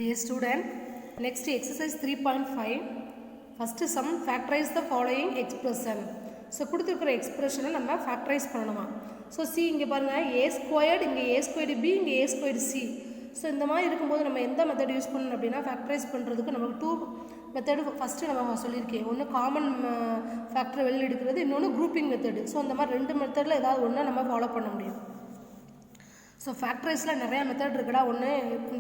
Dear student, next exercise 3.5. First sum, factorize the following expression. So, கொடுத்திருக்கிற expression நம்ம factorize பண்ணணுமா. So, C இங்க பாருங்க a squared, இங்க a squared b, இங்க a squared c. So, இந்த மாதிரி இருக்கும்போது நம்ம எந்த மெத்தட் யூஸ் பண்ணணும் அப்படின்னா factorize பண்ணுறதுக்கு நமக்கு டூ மெத்தடு ஃபஸ்ட்டு நம்ம சொல்லியிருக்கேன். ஒன்று காமன் ஃபேக்டரை வெளியில் எடுக்கிறது, இன்னொன்று குரூப்பிங் மெத்தடு. ஸோ அந்த மாதிரி ரெண்டு மெத்தடில் ஏதாவது ஒன்று நம்ம ஃபாலோ பண்ண முடியும். ஸோ ஃபேக்டரைஸில் நிறையா மெத்தட் இருக்குடா. ஒன்று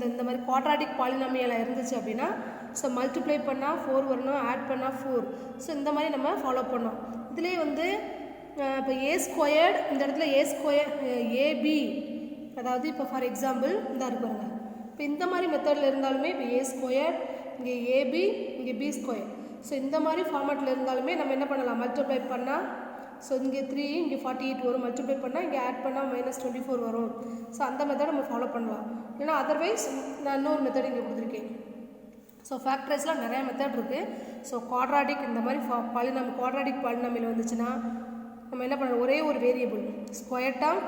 இந்த மாதிரி குவாட்ராட்டிக் பாலினாமியல் இருந்துச்சு அப்படின்னா ஸோ மல்டிப்ளை பண்ணால் 4 வரணும், ஆட் பண்ணால் 4. ஸோ இந்த மாதிரி நம்ம ஃபாலோ பண்ணோம். இதுலேயே வந்து இப்போ ஏ ஸ்கொயர்டு, இந்த இடத்துல ஏ ஸ்கொயர் ஏபி, அதாவது இப்போ ஃபார் எக்ஸாம்பிள் இந்த இருக்குங்க. இப்போ இந்த மாதிரி மெத்தடில் இருந்தாலுமே இப்போ ஏ ஸ்கொயர், இங்கே ஏபி, இங்கே பி ஸ்கொயர். ஸோ இந்த மாதிரி ஃபார்மேட்டில் இருந்தாலுமே நம்ம என்ன பண்ணலாம், மல்டிப்ளை பண்ணால் ஸோ இங்கே 3, இங்கே 48 வரும். மல்டிப்ளை பண்ணால் இங்கே ஆட் பண்ணால் -24 வரும். ஸோ அந்த மெத்தட் நம்ம ஃபாலோ பண்ணலாம். இல்லைனா அதர்வைஸ் நான் இன்னொரு மெத்தட் இங்கே கொடுத்துருக்கேன். ஸோ ஃபேக்டரைஸில் நிறையா மெத்தட் இருக்குது. ஸோ குவாட்ராட்டிக் இந்த மாதிரி குவாட்ராட்டிக் பாலினாமியல் வந்துச்சுன்னா நம்ம என்ன பண்ணணும், ஒரே ஒரு variable square term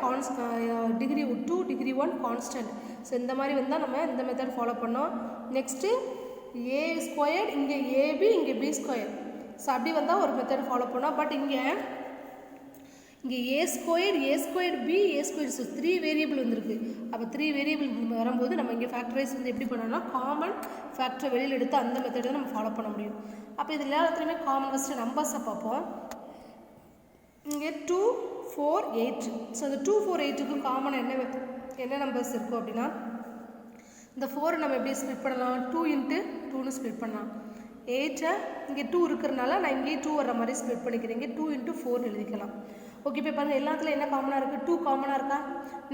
degree 2, degree 1 constant. So இந்த மாதிரி வந்தால் நம்ம இந்த மெத்தட் ஃபாலோ பண்ணோம். நெக்ஸ்ட்டு ஏ ஸ்கொயர், இங்கே ஏபி, இங்கே பி ஸ்கொயர். ஸோ அப்படி வந்தால் ஒரு மெத்தட் ஃபாலோ பண்ணோம். பட் இங்கே ஏ square B, a square, so 3 variable வந்துருக்கு. அப்போ 3 வேரியபிள் வரும்போது நம்ம இங்கே ஃபேக்டரைஸ் வந்து எப்படி பண்ணோம்னா காமன் ஃபேக்டரை வெளியில் எடுத்து அந்த மெத்தடை நம்ம ஃபாலோ பண்ண முடியும். அப்போ இது எல்லாத்துலேயுமே காமன் ஃபஸ்ட்டு நம்பர்ஸை பார்ப்போம். இங்கே 2, 4, 8. ஸோ இந்த 2, 4, 8க்கு காமன் என்ன நம்பர்ஸ் இருக்கும் அப்படின்னா இந்த 4 நம்ம எப்படி ஸ்ப்ளிட் பண்ணலாம், 2 × 2ன்னு ஸ்ப்ளிட் பண்ணலாம். 8 இங்கே 2 இருக்கிறனால நான் இங்கே 2 வர மாதிரி ஸ்ப்ளிட் பண்ணிக்கிறேன். இங்கே 2 × 4 எழுதிக்கலாம். ஓகே, இப்போ பாருங்கள் எல்லாத்துலையும் என்ன காமனாக இருக்குது, 2 காமனாக இருக்கா.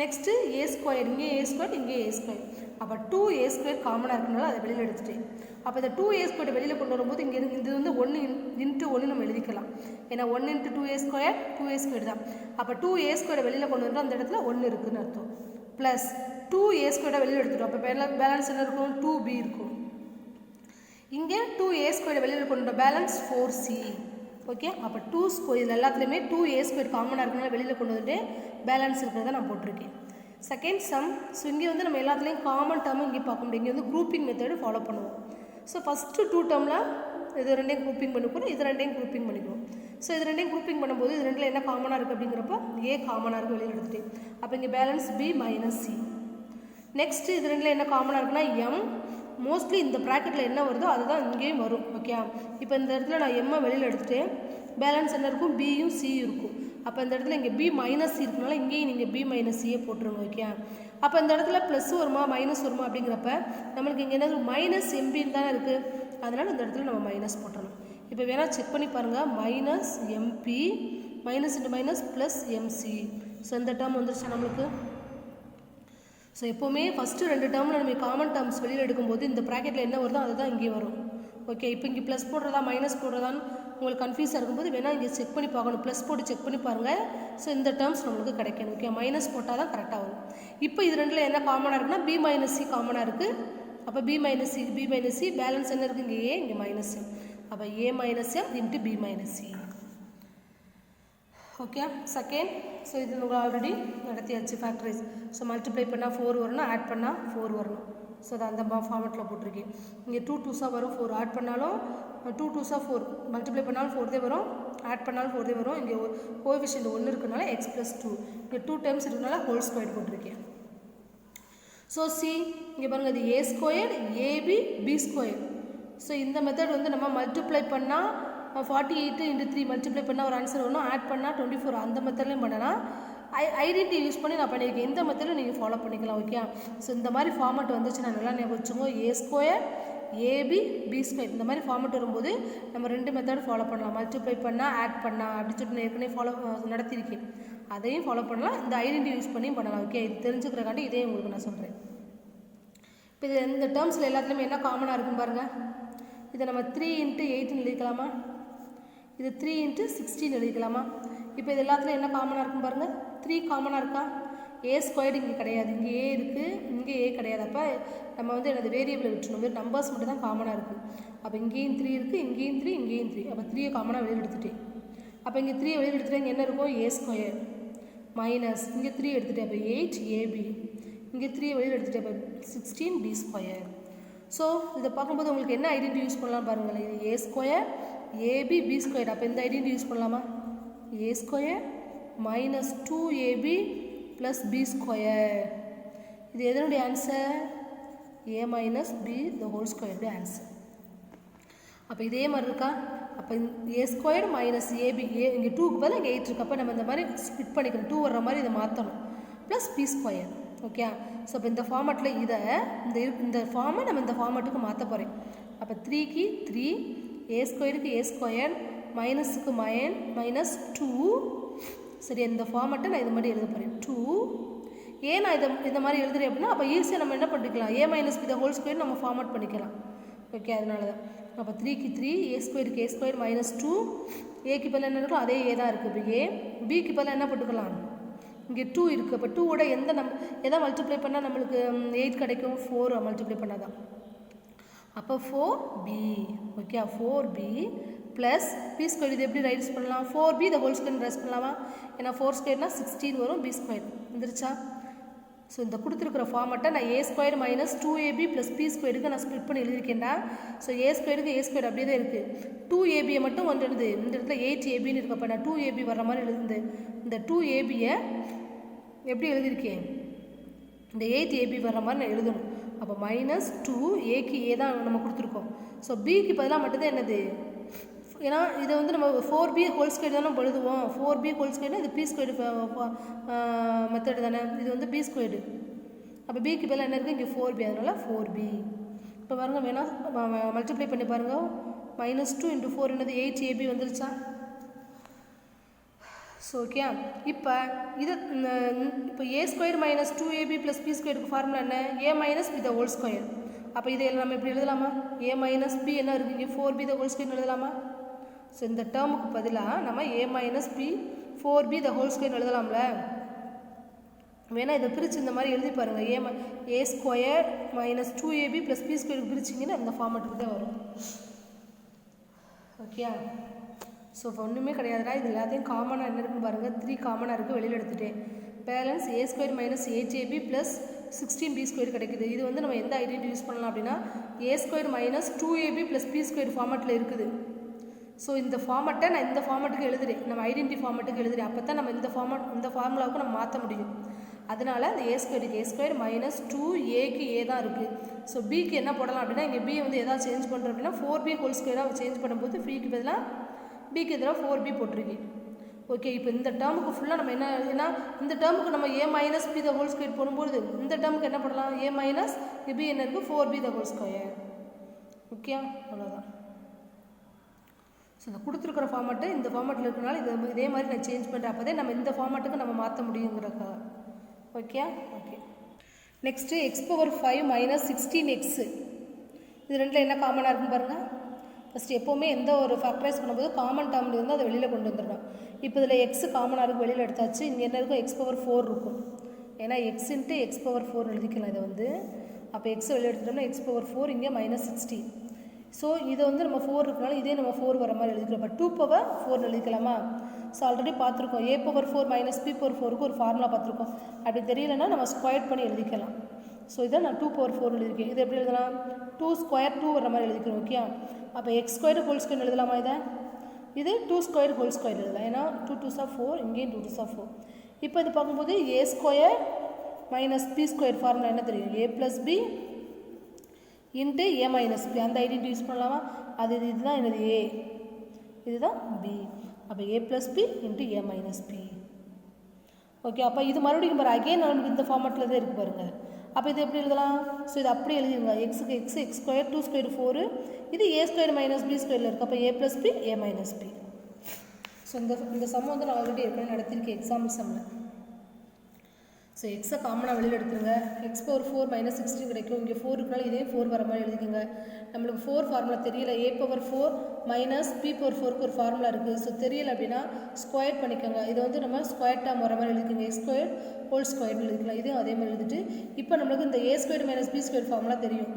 நெக்ஸ்ட்டு ஏ ஸ்கொயர், இங்கே ஏ ஸ்கொயர், இங்கே ஏ ஸ்கொயர். அப்போ 2a ஸ்கொயர் காமனாக இருக்கனால அதை வெளியில் எடுத்துட்டேன். அப்போ இந்த 2a ஸ்கொயர் வெளியில் கொண்டு வரும்போது இங்கே இது வந்து 1 × 1 நம்ம எழுதிக்கலாம். ஏன்னா 1 × 2a ஸ்கொயர் 2a ஸ்கொயர் தான். அப்போ 2a ஸ்கொயர் வெளியில் கொண்டு வந்து அந்த இடத்துல 1 இருக்குதுன்னு அர்த்தம். ப்ளஸ் 2a ஸ்கொயரை வெளியில் எடுத்துட்டோம். அப்போ பேலன்ஸ் என்ன இருக்கும், 2b இருக்கும். இங்கே 2a ஸ்கொயர் வெளியில் கொண்டு பேலன்ஸ் 4c. ஓகே, அப்போ 2 ஸ்கொயர் எல்லாத்துலேயுமே 2a ஸ்கொயர் காமனாக இருக்கனால வெளியில் கொண்டு வந்துட்டு பேலன்ஸ் இருக்கிறத நான் போட்டிருக்கேன். Second sum. ஸோ இங்கே வந்து நம்ம எல்லாத்துலேயும் காமன் டேர்மும் இங்கே பார்க்க முடியும். இங்கே வந்து குரூப்பிங் மெத்தடு ஃபாலோ பண்ணுவோம். ஸோ ஃபஸ்ட்டு 2 டேர்மில் இது ரெண்டையும் குரூப்பிங் பண்ணிக்கணும், இது ரெண்டையும் குரூப்பிங் பண்ணிக்கணும். ஸோ இது ரெண்டையும் குரூப்பிங் பண்ணும்போது இது ரெண்டில் என்ன காமனாக இருக்குது அப்படிங்கிறப்ப ஏ காமனாக இருக்குது வெளியில் எடுத்துகிட்டு. அப்போ இங்கே பேலன்ஸ் b - c. நெக்ஸ்ட்டு இது ரெண்டில் என்ன காமனாக இருக்குன்னா m. மோஸ்ட்லி இந்த ப்ராக்கெட்டில் என்ன வருதோ அதுதான் இங்கேயும் வரும். ஓகே, இப்போ இந்த இடத்துல நான் எம்மை வெளியில் எடுத்துகிட்டு பேலன்ஸ் என்ன இருக்கும், பியும் சியும் இருக்கும். அப்போ இந்த இடத்துல இங்கே b - c இருக்கனால இங்கேயும் நீங்கள் b - c போட்டுருங்க. ஓகே, அப்போ இந்த இடத்துல ப்ளஸ் வருமா மைனஸ் வருமா அப்படிங்கிறப்ப நம்மளுக்கு இங்கே என்னது -mb தானே இருக்குது. அதனால் இந்த இடத்துல நம்ம மைனஸ் போட்டுறணும். இப்போ வேணால் செக் பண்ணி பாருங்கள், -mp - +mc. ஸோ இந்த டேர்ம் வந்துருச்சா நம்மளுக்கு. ஸோ எப்போவுமே ஃபஸ்ட்டு 2 டேர்மில் நம்ம காமன் டேர்ம்ஸ் வெளியில் எடுக்கும்போது இந்த ப்ராக்கெட்டில் என்ன வருதோ அதுதான் இங்கே வரும். ஓகே, இப்போ இங்கே ப்ளஸ் போடுறதா மைனஸ் போடுறதான்னு உங்களுக்கு கன்ஃபியூஸாக இருக்கும்போது வேணால் இங்கே செக் பண்ணி பார்க்கணும். ப்ளஸ் போட்டு செக் பண்ணி பாருங்கள். ஸோ இந்த டேர்ம்ஸ் நம்மளுக்கு கிடைக்கணும். ஓகே, மைனஸ் போட்டால் தான் கரெக்டாக வரும். இப்போ இது ரெண்டில் என்ன காமனாக இருக்குன்னா b - c காமனாக இருக்குது. அப்போ b - c பேலன்ஸ் என்ன இருக்குது, இங்கே a, இங்கே -m. அப்போ a - m × b - c. Okay, second. So இது உங்களுக்கு ஆல்ரெடி நடத்தியாச்சு ஃபேக்டரைஸ். ஸோ மல்டிப்ளை பண்ணால் 4 வரணும், ஆட் பண்ணால் 4 வரணும். ஸோ அது அந்த ஃபார்மெட்டில் போட்டிருக்கேன். இங்கே 2 2s வரும், 4 ஆட் பண்ணாலும் 2 2s 4, மல்டிப்ளை பண்ணாலும் 4 தான் வரும், ஆட் பண்ணாலும் 4 தான் வரும். இங்கே கோஎஃபிஷியன்ட் 1 இருக்கனால x + 2, இங்கே 2 டைம்ஸ் இருக்கனால ஹோல் ஸ்கொயர் போட்டிருக்கேன். ஸோ சி இங்கே பாருங்கள், இது a square AB B square. ஸோ இந்த மெத்தட் வந்து நம்ம மல்டிப்ளை பண்ணால் 48 × 3 மல்டிப்ளை பண்ணால் ஒரு ஆன்சர் வரணும், ஆட் பண்ணால் 24. அந்த மெத்தட்லையும் பண்ணலாம். ஐடென்டி யூஸ் பண்ணி நான் பண்ணியிருக்கேன். இந்த மெத்தடில் நீங்கள் ஃபாலோ பண்ணிக்கலாம். ஓகே, ஸோ இந்த மாதிரி ஃபார்மெட் வந்துச்சுன்னா நல்லா ஞாபகம் வச்சுக்கோங்க. ஏ ஸ்கொயர் ஏபி பி ஸ்கொயர் இந்த மாதிரி ஃபார்மெட் வரும்போது நம்ம 2 மெத்தட் ஃபாலோ பண்ணலாம். மல்டிப்ளை பண்ணால் ஆட் பண்ணால் அப்படி சொல்லிட்டு நான் ஏற்கனவே ஃபாலோ நடத்தியிருக்கேன். அதையும் ஃபாலோ பண்ணலாம், இந்த ஐடென்டி யூஸ் பண்ணியும் பண்ணலாம். ஓகே, இது தெரிஞ்சுக்கிறக்காண்டி இதே உங்களுக்கு நான் சொல்கிறேன். இப்போ இது இந்த டேர்ம்ஸில் எல்லாத்துலேயுமே என்ன காமனாக இருக்குன்னு பாருங்கள். இதை நம்ம 3 × 8 எழுதிக்கலாமா, இது 3 × 16 எழுதிக்கலாமா. இப்போ இது எல்லாத்துலையும் என்ன காமனாக இருக்கும் பாருங்கள், 3 காமனாக இருக்கா. ஏ ஸ்கொயர்டு இங்கே கிடையாது, இங்கே ஏ இருக்குது, இங்கே ஏ கிடையாது. அப்போ நம்ம வந்து எனது வேரியபிளை விட்டுணும், வேறு நம்பர்ஸ் மட்டும் தான் காமனாக இருக்குது. அப்போ இங்கேயும் 3 இருக்குது, இங்கேயும் 3, இங்கேயும் 3. அப்போ 3 காமனாக வெளியில் எடுத்துட்டேன். அப்போ இங்கே 3 வெளியில் எடுத்துகிட்டேன். இங்கே என்ன இருக்கும், ஏ ஸ்கொயர் மைனஸ் இங்கே 3 எடுத்துகிட்டேன். அப்போ 8ab, இங்கே 3 வெளியில் எடுத்துகிட்டேன். அப்போ 16b². ஸோ இதை பார்க்கும்போது உங்களுக்கு என்ன ஐடென்டி யூஸ் பண்ணலாம் பாருங்களேன். இது a square AB B square. அப்போ இந்த ஐடென்டி யூஸ் பண்ணலாமா? A square minus 2ab plus B square. இது எதனுடைய answer? A minus B the whole ஸ்கொயருடைய ஆன்சர். அப்போ இதே மாதிரி இருக்கா? அப்போ ஏ ஸ்கொயர் மைனஸ் ஏபி, இங்கே 2க்கு பதில் இங்கே 8 இருக்கு. அப்போ நம்ம இந்த மாதிரி ஸ்பிட் பண்ணிக்கணும், 2 வர்ற மாதிரி இதை மாற்றணும். Plus B square. Okay. So இப்போ இந்த ஃபார்மேட்டில் இதை இந்த ஃபார்மை நம்ம இந்த ஃபார்மேட்டுக்கு மாற்ற போகிறேன். அப்போ 3க்கு 3, ஏ ஸ்கொயருக்கு ஏ ஸ்கொயர், மைனஸுக்கு மைனஸ் 2. சரி, இந்த ஃபார்மேட்டை நான் இது மாதிரி எழுத போகிறேன். 2 ஏன் நான் இந்த மாதிரி எழுதுறேன் அப்படின்னா, அப்போ ஈஸியாக நம்ம என்ன பண்ணிக்கலாம், a minus B the whole square நம்ம ஃபார்மேட் பண்ணிக்கலாம். ஓகே, அதனால தான். அப்போ 3க்கு 3, ஏ ஸ்கொயருக்கு ஏ ஸ்கொயர் மைனஸ் 2, ஏக்கு பதில் என்ன இருக்கும், அதே ஏ தான் இருக்குது. இப்போ ஏ, பிக்கு பதில் என்ன போட்டுக்கலாம், இங்கே 2 இருக்குது. அப்போ 2ஓட எதை மல்டிப்ளை பண்ணால் நம்மளுக்கு 8 கிடைக்கும்? 4 மல்டிப்ளை பண்ணால் தான். அப்போ 4b. Okay, 4b plus B square. இது எப்படி ரைஸ் பண்ணலாம்? 4b the whole square rice பண்ணலாமா? ஏன்னா 4 ஸ்கொயர்னால் 16 வரும், பி ஸ்கொயர் வந்துருச்சா? ஸோ இந்த கொடுத்துருக்குற ஃபார்மெட்டை நான் a square minus 2ab plus b ஸ்கொயருக்கு நான் ஸ்ப்ளிட் பண்ணி எழுதியிருக்கேன்டா. ஸோ ஏ ஸ்கொயருக்கு ஏ ஸ்கொயர் அப்படியே தான் இருக்குது. 2ab மட்டும் ஒன்று எழுது. இந்த இடத்துல 8abன்னு இருக்கப்போ நான் 2ab வர்ற மாதிரி எழுதுந்து. இந்த 2abயை எப்படி எழுதியிருக்கேன்? இந்த 8ab வர்ற மாதிரி நான் எழுதணும். அப்போ மைனஸ் 2, ஏக்கு ஏ தான் நம்ம கொடுத்துருக்கோம். ஸோ பிக்கு பதிலாக மட்டும்தான் என்னது, ஏன்னா இதை வந்து நம்ம 4b ஹோல் ஸ்கொயர் தானே எழுதுவோம். 4b ஹோல் ஸ்கொயர்னா இது பி ஸ்கொயர் மெத்தட் தானே, இது வந்து பி ஸ்கொயர்டு. அப்போ பிக்கு பதிலாக என்ன இருக்குது, இங்கே 4b, அதனால் 4b. இப்போ பாருங்கள், வேணால் மல்டிப்ளை பண்ணி பாருங்கள். மைனஸ் 2 × 4 என்னது 8ab வந்துருச்சா? So okay. இப்போ இது இப்போ a square minus 2ab plus b ஸ்கொயருக்கு ஃபார்முலா என்ன? A minus B the whole square. அப்போ இதை நம்ம எப்படி எழுதலாமா? ஏ மைனஸ் பி என்ன இருக்குது, இங்கே 4b த ஹோல் ஸ்கொயர்னு எழுதலாமா? ஸோ இந்த டேர்முக்கு பதிலாக நம்ம a minus b 4b the whole ஸ்கொயர்னு எழுதலாம்ல. வேணால் இதை பிரித்து இந்த மாதிரி எழுதி பாருங்கள். A square minus 2ab plus b ஸ்கொயருக்கு பிரிச்சிங்கன்னா இந்த ஃபார்மேட்டுக்கு தான் வரும். ஓகே. ஸோ இப்போ ஒன்றுமே கிடையாதுடா, இது எல்லாத்தையும் காமனாக என்ன இருக்குன்னு பாருங்கள். 3 காமனாக இருக்குது, வெளியில் எடுத்துகிட்டேன். Balance a square minus 8ab plus 16b square கிடைக்குது. இது வந்து நம்ம எந்த ஐடென்டி யூஸ் பண்ணலாம் அப்படின்னா, a square minus 2ab plus B square ஃபார்மேட்டில் இருக்குது. ஸோ இந்த ஃபார்மேட்டை நான் இந்த ஃபார்மேட்டுக்கு எழுதுறேன், நம்ம ஐடென்டி ஃபார்மேட்டுக்கு எழுதுறேன். அப்போ தான் நம்ம இந்த ஃபார்முலாவுக்கு நம்ம மாற்ற முடியும். அதனால் அந்த ஏ ஸ்கொயர் மைனஸ் 2, ஏக்கு ஏ தான் இருக்குது. ஸோ பிக்கு என்ன போடலாம் அப்படின்னா, இங்கே பி வந்து எதாவது சேஞ்ச் பண்ணுறோம் அப்படின்னா 4b ஹோல் ஸ்கொயராக சேஞ்ச் பண்ணும்போது பிக்கு பதிலாக பிக்கு எதிராக 4b போட்டிருக்கேன். ஓகே. இப்போ இந்த டேர்முக்கு ஃபுல்லாக நம்ம ஏன்னா இந்த டேர்முக்கு நம்ம a minus B the whole square போடும்போது இந்த டேர்முக்கு என்ன பண்ணலாம், ஏ மைனஸ் பி என்ன இருக்குது, 4b the whole square. Okay, அவ்வளோதான். ஸோ இந்த கொடுத்துருக்குற ஃபார்மேட்டு இந்த ஃபார்மேட்டில் இருக்கிறனால இதே மாதிரி நான் சேஞ்ச் பண்ணுறேன். அப்போதே நம்ம இந்த ஃபார்மேட்டுக்கு நம்ம மாற்ற முடியுங்கிறக்கா. Okay. Okay. Next x⁵ minus 16x. இது ரெண்டில் என்ன காமனாக இருக்குன்னு பாருங்கள். ஃபஸ்ட்டு எப்போவுமே எந்த ஒரு ஃபேக்டரைஸ் பண்ணும்போது காமன் டேர்மில் இருந்து அதை வெளியில் கொண்டு வந்துடணும். இப்போ இதில் எக்ஸ் காமனாக இருக்குது, வெளியில் எடுத்தாச்சு. இங்கே என்ன இருக்கும், x⁴ இருக்கும். ஏன்னா x × x⁴ எழுதிக்கலாம் இதை வந்து. அப்போ எக்ஸ் வெளியில் எடுத்துட்டோம்னா x⁴, இங்கே மைனஸ் 16. ஸோ இதை வந்து நம்ம 4 இருக்கனால இதே நம்ம 4 வர மாதிரி எழுதிக்கிறோம். இப்போ 2⁴ எழுதிக்கலாமா? ஸோ ஆல்ரெடி பார்த்துருக்கோம், a⁴ மைனஸ் p⁴ ஒரு ஃபார்முலா பார்த்துருக்கோம். அப்படி தெரியலன்னா நம்ம ஸ்கொயர் பண்ணி எழுதிக்கலாம். ஸோ இதை நான் 2⁴ எழுதியிருக்கேன். இது எப்படி எழுதலாம், 2² வர மாதிரி எழுதிக்கிறோம். ஓகே. அப்போ x² ஹோல் ஸ்கொயர் எழுதலாமா? இது 2² ஹோல் ஸ்கொயர் எழுதலாம். ஏன்னா 2 2s are 4, இங்கேயும் 2 2s are 4. இப்போ இது பார்க்கும்போது a² மைனஸ் p² ஃபார்முலா என்ன தெரியும், a + b into a minus B. அந்த ஐடென்டி யூஸ் பண்ணலாமா? இதுதான் என்னது, a, இதுதான் b. அப்போ a + b into a minus B. Okay. அப்போ இது மறுபடியும் பாரு, அகெயின் நமக்கு இந்த ஃபார்மேட்டில் தான் இருக்குது பாருங்கள். அப்போ இது எப்படி எழுதலாம்? ஸோ இது அப்படி எழுதிடுங்க. எக்ஸுக்கு எக்ஸ், x², 2² 4. இது a² மைனஸ் b² இருக்குது. அப்போ a + b a minus B. So இந்த சம் வந்து நான் ஆல்ரெடி ஏற்கனவே நடத்திருக்கேன் எக்ஸாம்பிள் சம்மில். ஸோ எக்ஸை காமனாக வெளியில் எடுத்துருங்க. x⁴ மைனஸ் 16 கிடைக்கும். இங்கே 4 இருக்கனால இதே 4 வர மாதிரி எழுதிக்கோங்க. நம்மளுக்கு 4 ஃபார்முலா தெரியல, a⁴ மைனஸ் p⁴ ஒரு ஃபார்முலா இருக்குது. ஸோ தெரியல அப்படின்னா ஸ்கொயர் பண்ணிக்கோங்க. இதை வந்து நம்ம ஸ்கொயர் டேர்ம் வர மாதிரி எழுதிக்கோங்க. x² ஹோல் ஸ்கொயர்னு எழுதிக்கலாம். இதையும் அதே மாதிரி எழுதிட்டு இப்போ நம்மளுக்கு இந்த a² மைனஸ் b² ஃபார்முலா தெரியும்,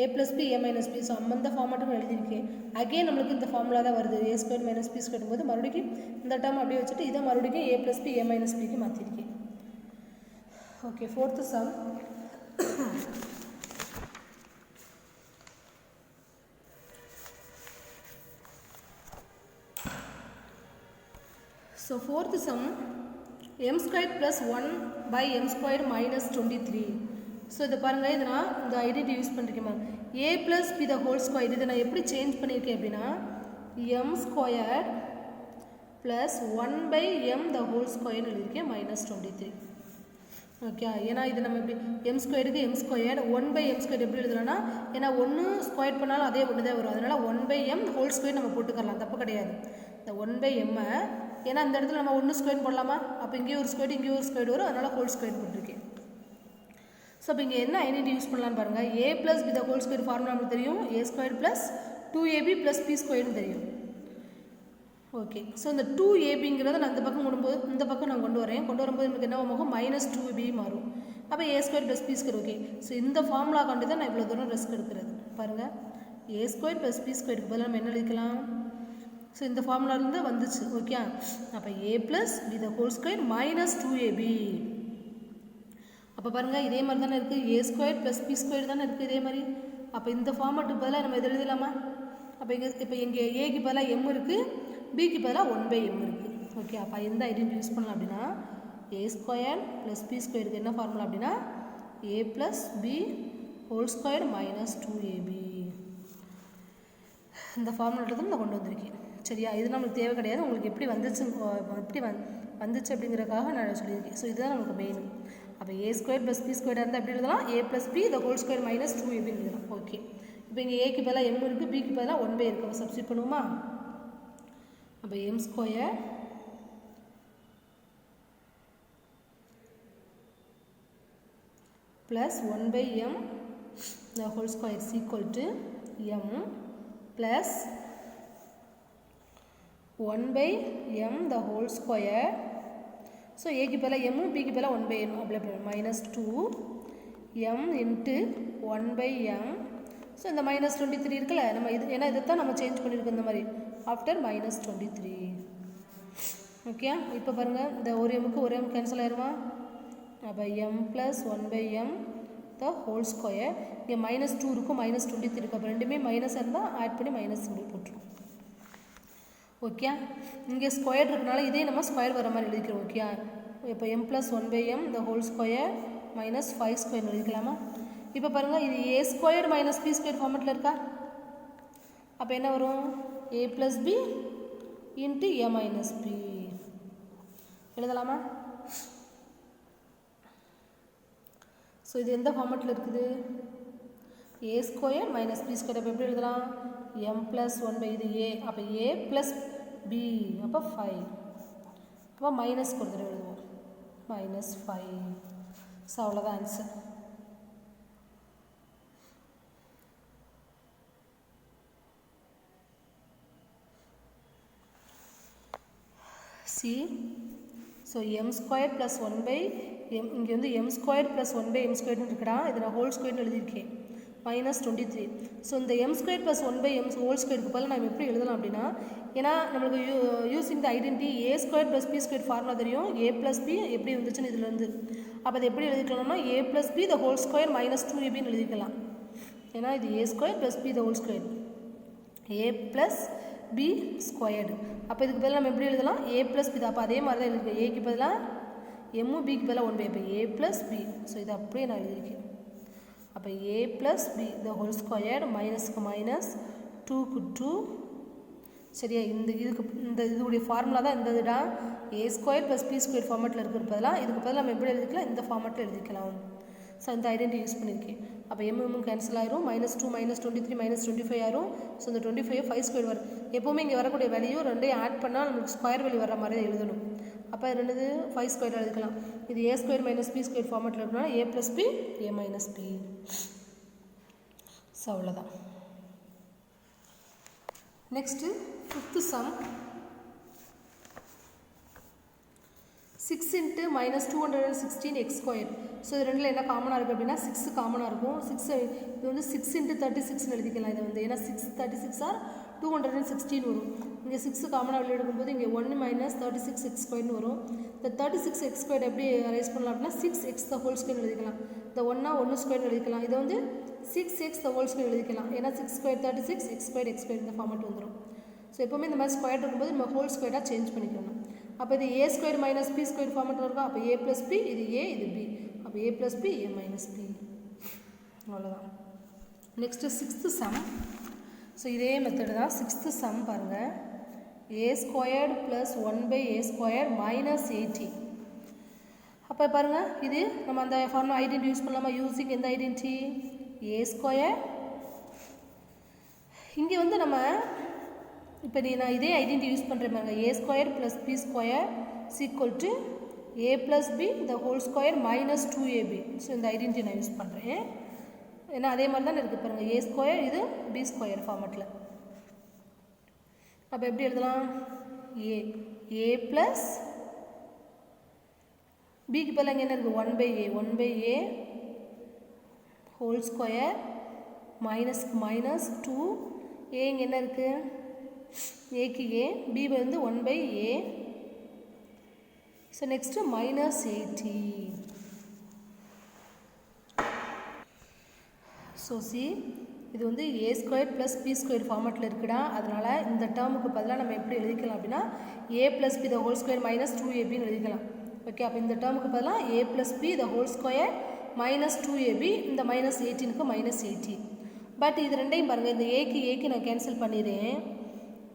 a + b a minus B. So அந்த ஃபார்மேட்டுக்கும் எழுதியிருக்கேன். அகெயின் நம்மளுக்கு இந்த ஃபார்முலா தான் வருது, a² மைனஸ் b² போது மறுபடியும் இந்த டேர்ம் அப்படியே வச்சுட்டு இதை மறுபடியும் a + b a மைனஸ் பிக்கு மாற்றிருக்கேன். Okay. 4th sum. So fourth sum m square plus 1 by m square minus 23. So இதை பாருங்கள், இதை நான் இந்த ஐடென்டி யூஸ் பண்ணிருக்கேன். a plus B the whole square இதை நான் எப்படி சேஞ்ச் பண்ணியிருக்கேன் அப்படின்னா m square plus 1 by m the whole square எழுதியிருக்கேன் மைனஸ் 23. ஓகே, ஏன்னா இது நம்ம எப்படி m ஸ்கொயருக்கு m square 1 by m square எப்படி எழுதலாம்னா, ஏன்னா ஒன்று ஸ்கொயர் பண்ணாலும் அதே ஒன்று தான் வரும். அதனால் 1 பை m ஹோல் ஸ்கொயர் நம்ம போட்டுக்கலாம், தப்பு கிடையாது. இந்த 1 பை m ஏன்னா அந்த இடத்துல நம்ம ஒன்று ஸ்கொயர் போடலாமா, அப்போ இங்கேயும் ஒரு ஸ்கொயர் இங்கேயும் ஒரு ஸ்கொயர் வரும், அதனால் ஹோல் ஸ்கொயர் போட்டிருக்கேன். ஸோ அப்போ இங்கே என்ன ஐடென்டி யூஸ் பண்ணலான்னு பாருங்கள். a plus B the whole square formula நமக்கு தெரியும், a square plus 2ab plus p ஸ்கொயர்னு தெரியும். ஓகே, ஸோ இந்த 2abங்கிறத நான் இந்த பக்கம் கொண்டும்போது இந்த பக்கம் நான் கொண்டு வரும்போது நமக்கு என்ன ஆகும், மைனஸ் 2b மாறும். அப்போ a square plus p square. Okay, so இந்த ஃபார்முலா கண்டு தான் நான் இவ்வளோ தூரம் ரெஸ்க் எடுக்கிறது. பாருங்கள், a ஸ்கொயர் ப்ளஸ் p ஸ்கொயருக்கு பதிலாக நம்ம என்ன எழுதிக்கலாம், ஸோ இந்த ஃபார்முலாலேருந்து வந்துச்சு. ஓகே, அப்போ a plus B the whole square minus 2ab. அப்போ பாருங்கள், இதே மாதிரி தானே இருக்குது, a square plus B square தானே இருக்குது இதே மாதிரி. அப்போ இந்த ஃபார்மேட்டுக்கு பதிலாக நம்ம எது எழுதலாமா, அப்போ இங்கே ஏக்கு பதிலாக m இருக்குது, பிக்கு பதிலாக 1 பை m இருக்குது. ஓகே, அப்போ எந்த ஐடென்டி யூஸ் பண்ணலாம் அப்படின்னா a ஸ்கொயர் ப்ளஸ் பி ஸ்கொயருக்கு என்ன ஃபார்முலா அப்படின்னா a plus B whole square minus 2ab. இந்த ஃபார்முலா தான் நான் கொண்டு வந்திருக்கேன். சரியா, இது நம்மளுக்கு தேவை கிடையாது, உங்களுக்கு எப்படி வந்துச்சு அப்படிங்கிறதுக்காக நான் சொல்லியிருக்கேன். ஸோ இதுதான் நமக்கு மெயின். அப்போ a square plus B square இருந்தால் எப்படி எழுதலாம், a plus B the whole square minus 2ab எழுதலாம். ஓகே, இப்போ இங்கே ஏக்கு பதிலாக m இருக்குது, பிக்கு பதிலாக 1 பை இருக்குது. அப்போ சப்ஸ்டிட் பண்ணுவோமா, அப்போ m square plus 1 by m the whole square is equal to m plus 1 by m the whole square. So a की पहला m b की पहला 1 by m अप्लाई करें minus 2 m into 1 by m. So இந்த minus 23 இருக்குல்ல, நம்ம இது ஏன்னா இதை தான் நம்ம சேஞ்ச் பண்ணியிருக்கோம் இந்த மாதிரி after minus 23. ஓகே, இப்போ பாருங்கள், இந்த ஒரு mக்கு ஒரு m கேன்சல் ஆயிருமா, அப்போ m plus 1 by m the whole square. இங்கே minus 2 இருக்கும், minus 23 இருக்கும், அப்போ ரெண்டுமே மைனஸ் இருந்தால் ஆட் பண்ணி மைனஸ் சிம்பிள் போட்டுரும். ஓகே, இங்கே ஸ்கொயர் இருக்கனால இதே நம்ம ஸ்கொயர் வர மாதிரி எழுதிக்கிறோம். ஓகே, இப்போ m plus 1 by m the whole square minus 5 square எழுதிக்கலாமா. இப்போ பாருங்கள், இது a square minus B square ஃபார்மெட்டில் இருக்கா, அப்போ என்ன வரும், a plus b into a minus b எழுதலாமா. ஸோ இது எந்த ஃபார்மெட்டில் இருக்குது, a square minus B square. அப்போ எப்படி எழுதலாம், m ப்ளஸ் 1 பை இது a, அப்போ a ப்ளஸ் b, அப்போ 5, அப்போ மைனஸ் கொடுத்துட்டு எழுதுவோம் மைனஸ் 5. ஸோ அவ்வளோதான் answer. C, so m square plus 1 by m, இங்கே வந்து m square plus 1 by m ஸ்கொயர்னு இருக்குடா, இது நான் ஹோல் ஸ்கொயர்னு எழுதியிருக்கேன் மைனஸ் 23. ஸோ இந்த m square plus 1 by m whole ஸ்கொயருக்கு பதில் நம்ம எப்படி எழுதலாம் அப்படின்னா, ஏன்னா நம்மளுக்கு using the identity a square plus B square formula தெரியும், a ப்ளஸ் பி எப்படி வந்துச்சுன்னு இதுலேருந்து. அப்போ அது எப்படி எழுதிக்கலாம்னா a plus B the whole square minus 2ab எழுதிக்கலாம். ஏன்னா இது a square plus B the whole square, a plus B squared. அப்போ இதுக்கு பதிலாக நம்ம எப்படி எழுதலாம், a ப்ளஸ் பி தான். அப்போ அதே மாதிரி தான் எழுதிருக்கேன், ஏக்கு பதிலாக m பிக்கு பதிலாக 1 பை, அப்போ a ப்ளஸ் பி. ஸோ இது அப்படியே நான் எழுதியிருக்கேன். அப்போ a plus B the whole square மைனஸ்க்கு மைனஸ் 2க்கு 2. சரியா, இதுடைய ஃபார்முலா தான் இந்த இதுடா, a square plus B square ஃபார்மெட்டில் இருக்கிற பதிலாக இதுக்கு பதிலாக நம்ம எப்படி எழுதிக்கலாம், இந்த ஃபார்மெட்டில் எழுதிக்கலாம். ஸோ இந்த ஐடென்டி யூஸ் பண்ணியிருக்கேன். அப்போ m கேன்சல் ஆயிரும், மைனஸ் 2 மைனஸ் 23 மைனஸ் 25 ஆயிரும். ஸோ இந்த 25 5 ஸ்கொயர் வரும். எப்போவுமே இங்கே வரக்கூடிய வேல்யூ ரெண்டையும் ஆட் பண்ணால் நமக்கு ஸ்கொயர் வேல்யூ வர மாதிரி எழுதணும். அப்போ ரெண்டு 5 ஸ்கொயர் எழுதிக்கலாம். இது a square minus B square ஃபார்மெட்டில் இருக்கனால a plus b a minus B. So அவ்வளோதான். Next fifth sum, 6 into minus 216 x square. So இது ரெண்டில் என்ன காமனாக இருக்குது அப்படின்னா 6 காமனாக இருக்கும். 6 இது வந்து 6 இன்ட்டு 36 எழுதிக்கலாம். இதை வந்து ஏன்னா 6 36 ஆர் 216 வரும். இங்கே 6 காமனாக வெளியே எடுக்கும்போது இங்கே 1 மைனஸ் 36 எக்ஸ் ஸ்கொயர்னு வரும். இந்த 36 எக்ஸ் ஸ்கொயர் எப்படி ரைஸ் பண்ணலாம் அப்படின்னா 6x த ஹோல் ஸ்கொயர் எழுதிக்கலாம். இந்த 1 ஸ்கொயர் எழுதிக்கலாம். இதை வந்து 6x த ஹோல் ஸ்கொயர் எழுதிக்கலாம். ஏன்னா 6 ஸ்கொயர் 36 எக்ஸ் ஸ்கொயர் இந்த ஃபார்மெட் வந்துடும். ஸோ எப்போவுமே இந்த மாதிரி ஸ்கொயர் இருக்கும்போது நம்ம ஹோல் ஸ்கொயராக சேஞ்ச் பண்ணிக்கணும். அப்போ இது a square minus B square ஃபார்மெட்டில் இருக்கும். அப்போ ஏ ப்ளஸ் பி, இது ஏ இது பி, அப்போ a plus b a minus b. அவ்வளோதான். Next 6th sum. ஸோ இதே மெத்தடு தான். 6th சம் பாருங்கள். A squared plus 1/a square minus 80. அப்போ பாருங்கள், இது நம்ம அந்த ஃபார்முலா ஐடென்டி யூஸ் பண்ணலாமா? யூஸிங் எந்த ஐடென்டி? A square. இங்கே வந்து நம்ம இப்போ நான் இதே ஐடென்டி யூஸ் பண்ணுறேன் பாருங்கள். A square plus B square equal to a plus B the whole square minus 2ab. So இந்த ஐடென்டி நான் யூஸ் பண்ணுறேன். ஏன்னா அதே மாதிரி தான் இருக்குது பாருங்கள். ஏ ஸ்கொயர் இது பி ஸ்கொயர் ஃபார்மெட்டில். அப்போ எப்படி எழுதலாம்? ஏ ப்ளஸ் பிக்கு பதில் அங்கே என்ன இருக்குது? 1/a ஹோல் ஸ்கொயர் மைனஸ்க்கு மைனஸ் 2. ஏ இங்கே என்ன இருக்குது? ஏக்கு ஏ, பி வந்து 1/a. So next minus 80. So see இது வந்து a square plus B square ஃபார்மெட்டில் இருக்குடா. அதனால் இந்த டேர்முக்கு பதிலாக நம்ம எப்படி எழுதிக்கலாம் அப்படின்னா a plus B the whole square minus 2ab எழுதிக்கலாம். ஓகே, அப்போ இந்த டேர்முக்கு பதிலாக a plus B the whole square minus 2ab, இந்த மைனஸ் 18க்கு மைனஸ் 80. பட் இது ரெண்டையும் பாருங்கள், இந்த ஏக்கு நான் கேன்சல் பண்ணிடுறேன்.